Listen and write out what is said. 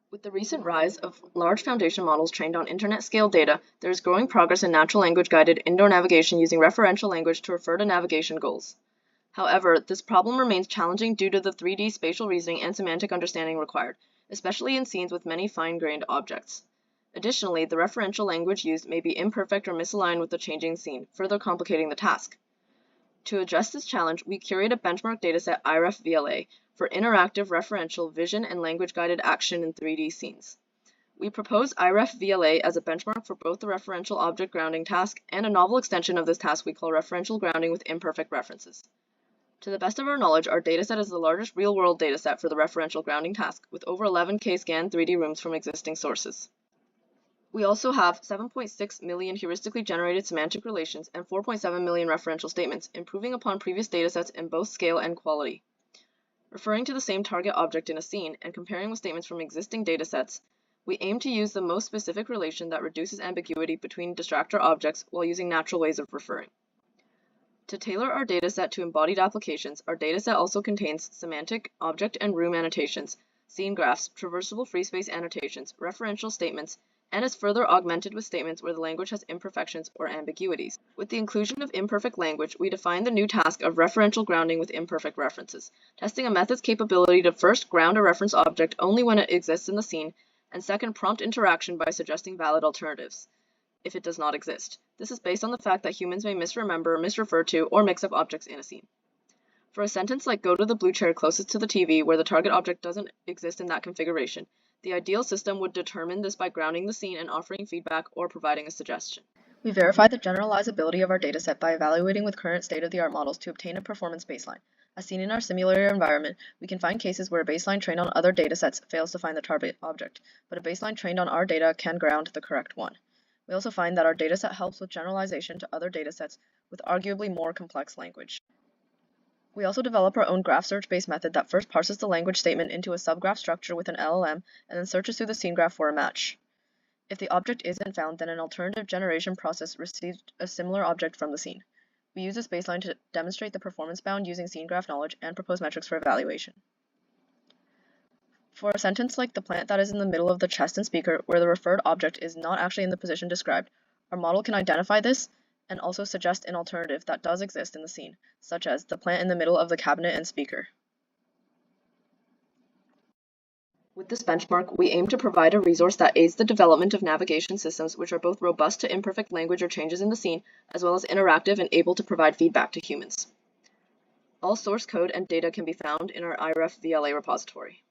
With the recent rise of large foundation models trained on internet-scale data, there is growing progress in natural language-guided indoor navigation using referential language to refer to navigation goals. However, this problem remains challenging due to the 3D spatial reasoning and semantic understanding required, especially in scenes with many fine-grained objects. Additionally, the referential language used may be imperfect or misaligned with the changing scene, further complicating the task. To address this challenge, we curate a benchmark dataset IREF-VLA for interactive referential vision and language-guided action in 3D scenes. We propose IREF-VLA as a benchmark for both the referential object grounding task and a novel extension of this task we call referential grounding with imperfect references. To the best of our knowledge, our dataset is the largest real-world dataset for the referential grounding task, with over 11K scanned 3D rooms from existing sources. We also have 7.6 million heuristically generated semantic relations and 4.7 million referential statements, improving upon previous datasets in both scale and quality. Referring to the same target object in a scene and comparing with statements from existing datasets, we aim to use the most specific relation that reduces ambiguity between distractor objects while using natural ways of referring. To tailor our dataset to embodied applications, our dataset also contains semantic, object and room annotations, scene graphs, traversable free space annotations, referential statements, and is further augmented with statements where the language has imperfections or ambiguities. With the inclusion of imperfect language, we define the new task of referential grounding with imperfect references, testing a method's capability to first ground a reference object only when it exists in the scene, and second, prompt interaction by suggesting valid alternatives, if it does not exist. This is based on the fact that humans may misremember, misrefer to, or mix up objects in a scene. For a sentence like "go to the blue chair closest to the TV," where the target object doesn't exist in that configuration, the ideal system would determine this by grounding the scene and offering feedback or providing a suggestion. We verify the generalizability of our dataset by evaluating with current state-of-the-art models to obtain a performance baseline. As seen in our simulator environment, we can find cases where a baseline trained on other datasets fails to find the target object, but a baseline trained on our data can ground the correct one. We also find that our dataset helps with generalization to other datasets with arguably more complex language. We also develop our own graph search-based method that first parses the language statement into a subgraph structure with an LLM and then searches through the scene graph for a match. If the object isn't found, then an alternative generation process receives a similar object from the scene. We use this baseline to demonstrate the performance bound using scene graph knowledge and propose metrics for evaluation. For a sentence like "the plant that is in the middle of the chest and speaker," where the referred object is not actually in the position described, our model can identify this and also suggest an alternative that does exist in the scene, such as "the plant in the middle of the cabinet and speaker." With this benchmark, we aim to provide a resource that aids the development of navigation systems which are both robust to imperfect language or changes in the scene, as well as interactive and able to provide feedback to humans. All source code and data can be found in our IREF-VLA repository.